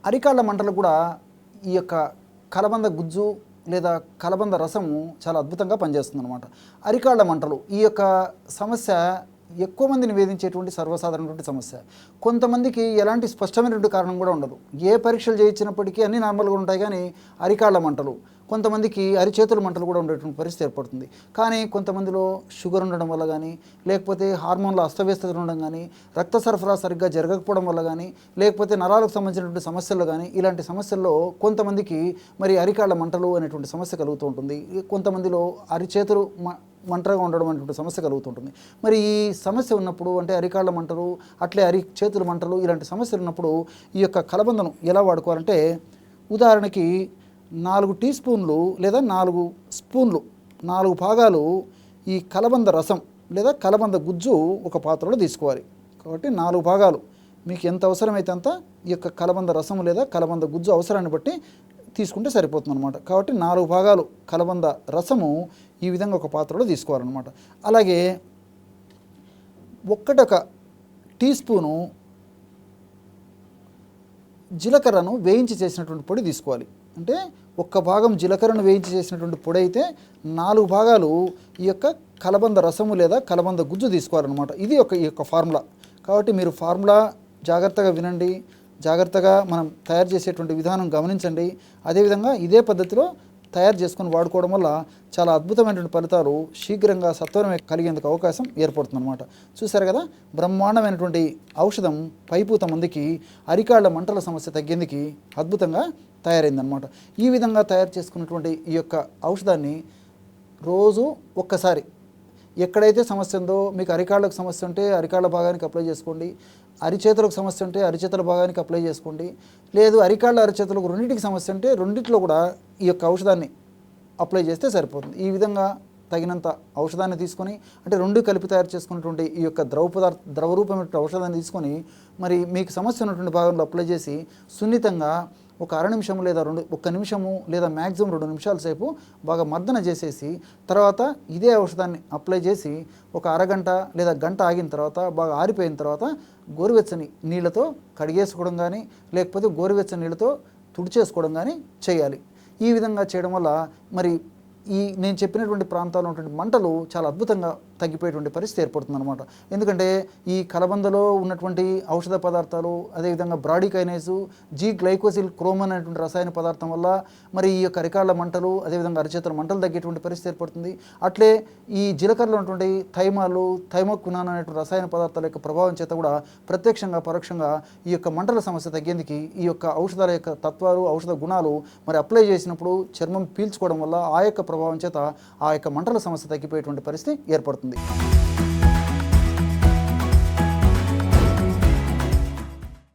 అరికాళ్ళ మంటలు కూడా ఈ యొక్క కలబంద గుజ్జు లేదా కలబంద రసము చాలా అద్భుతంగా పనిచేస్తుందన్నమాట. అరికాళ్ళ మంటలు ఈ యొక్క సమస్య ఎక్కువ మందిని వేధించేటువంటి సర్వసాధారణటువంటి సమస్య. కొంతమందికి ఎలాంటి స్పష్టమైనటువంటి కారణం కూడా ఉండదు. ఏ పరీక్షలు చేయించినప్పటికీ అన్నీ నార్మల్గా ఉంటాయి, కానీ అరికాళ్ళ మంటలు, కొంతమందికి అరిచేతుల మంటలు కూడా ఉండేటువంటి పరిస్థితి ఏర్పడుతుంది. కానీ కొంతమందిలో షుగర్ ఉండడం వల్ల కానీ, లేకపోతే హార్మోన్ల అస్తవ్యస్తత ఉండడం కానీ, రక్త సరఫరా సరిగ్గా జరగకపోవడం వల్ల కానీ, లేకపోతే నరాలకు సంబంధించినటువంటి సమస్యలు కానీ, ఇలాంటి సమస్యల్లో కొంతమందికి మరి అరికాళ్ళ మంటలు అనేటువంటి సమస్య కలుగుతూ ఉంటుంది. కొంతమందిలో అరిచేతులు మంటగా ఉండడం అనేటువంటి సమస్య కలుగుతుంటుంది. మరి ఈ సమస్య ఉన్నప్పుడు, అంటే అరికాళ్ళ మంటలు, అట్లే చేతుల మంటలు, ఇలాంటి సమస్యలు ఉన్నప్పుడు ఈ యొక్క కలబందను ఎలా వాడుకోవాలంటే, ఉదాహరణకి 4 టీ స్పూన్లు లేదా 4 స్పూన్లు 4 భాగాలు ఈ కలబంద రసం లేదా కలబంద గుజ్జు ఒక పాత్రలో తీసుకోవాలి. కాబట్టి 4 భాగాలు మీకు ఎంత అవసరమైతే అంత ఈ యొక్క కలబంద రసం లేదా కలబంద గుజ్జు అవసరాన్ని బట్టి తీసుకుంటే సరిపోతుంది అనమాట. కాబట్టి 4 భాగాలు కలబంద రసము ఈ విధంగా ఒక పాత్రలో తీసుకోవాలన్నమాట. అలాగే 1 టీ స్పూను జీలకర్రను వేయించి చేసినటువంటి పొడి తీసుకోవాలి. అంటే 1 భాగం జీలకర్రను వేయించి చేసినటువంటి పొడి అయితే 4 భాగాలు ఈ యొక్క కలబంద రసము లేదా కలబంద గుజ్జు తీసుకోవాలన్నమాట. ఇది ఈ యొక్క ఫార్ములా. కాబట్టి మీరు ఫార్ములా జాగ్రత్తగా వినండి, జాగ్రత్తగా మనం తయారు చేసేటువంటి విధానం గమనించండి. అదేవిధంగా ఇదే పద్ధతిలో తయారు చేసుకొని వాడుకోవడం వల్ల చాలా అద్భుతమైనటువంటి ఫలితాలు శీఘ్రంగా సత్వరమే కలిగేందుకు అవకాశం ఏర్పడుతుందన్నమాట. చూసారు కదా, బ్రహ్మాండమైనటువంటి ఔషధం పైపూత మందికి అరికాళ్ళ మంటల సమస్య తగ్గేందుకు అద్భుతంగా తయారైందనమాట. ఈ విధంగా తయారు చేసుకున్నటువంటి ఈ యొక్క ఔషధాన్ని రోజు ఒక్కసారి, ఎక్కడైతే సమస్య ఉందో, మీకు అరికాళ్ళకు సమస్య ఉంటే అరికాళ్ళ భాగానికి అప్లై చేసుకోండి, అరిచేతులకు సమస్య ఉంటే అరిచేతుల భాగానికి అప్లై చేసుకోండి, లేదు అరికాళ్ళ అరిచేతులకు రెండింటికి సమస్య ఉంటే రెండిట్లో కూడా ఈ యొక్క ఔషధాన్ని అప్లై చేస్తే సరిపోతుంది. ఈ విధంగా తగినంత ఔషధాన్ని తీసుకొని, అంటే 2 కలిపి తయారు చేసుకున్నటువంటి ఈ యొక్క ద్రవరూపమైన ఔషధాన్ని తీసుకొని మరి మీకు సమస్య ఉన్నటువంటి భాగంలో అప్లై చేసి సున్నితంగా ఒక అర నిమిషం లేదా 1 నిమిషము లేదా మ్యాక్సిమం 2 నిమిషాల సేపు బాగా మర్దన చేసేసి, తర్వాత ఇదే ఔషధాన్ని అప్లై చేసి ఒక అరగంట లేదా గంట ఆగిన తర్వాత, బాగా ఆరిపోయిన తర్వాత గోరువెచ్చని నీళ్ళతో కడిగేసుకోవడం కానీ, లేకపోతే గోరువెచ్చని నీళ్ళతో తుడిచేసుకోవడం కానీ చేయాలి. ఈ విధంగా చేయడం వల్ల మరి నేను చెప్పినటువంటి ప్రాంతాల్లో ఉన్నటువంటి మంటలు చాలా అద్భుతంగా తగ్గిపోయేటువంటి పరిస్థితి ఏర్పడుతుందన్నమాట. ఎందుకంటే ఈ కలబందలో ఉన్నటువంటి ఔషధ పదార్థాలు, అదేవిధంగా బ్రాడికైనేసు, గ్లైకోసిల్ క్రోమన్ అనేటువంటి రసాయన పదార్థం వల్ల మరి ఈ యొక్క అరికాళ్ళ మంటలు, అదేవిధంగా అరిచేతుల మంటలు తగ్గేటువంటి పరిస్థితి ఏర్పడుతుంది. అట్లే ఈ జీలకర్రలో ఉన్నటువంటి థైమోక్వినాన్ అనేటువంటి రసాయన పదార్థాల యొక్క ప్రభావం చేత కూడా ప్రత్యక్షంగా పరోక్షంగా ఈ యొక్క మంటల సమస్య తగ్గేందుకు ఈ యొక్క ఔషధాల యొక్క తత్వాలు, ఔషధ గుణాలు మరి అప్లై చేసినప్పుడు చర్మం పీల్చుకోవడం వల్ల ఆ యొక్క ప్రభావం చేత ఆ యొక్క మంటల సమస్య తగ్గిపోయేటువంటి పరిస్థితి ఏర్పడుతుంది.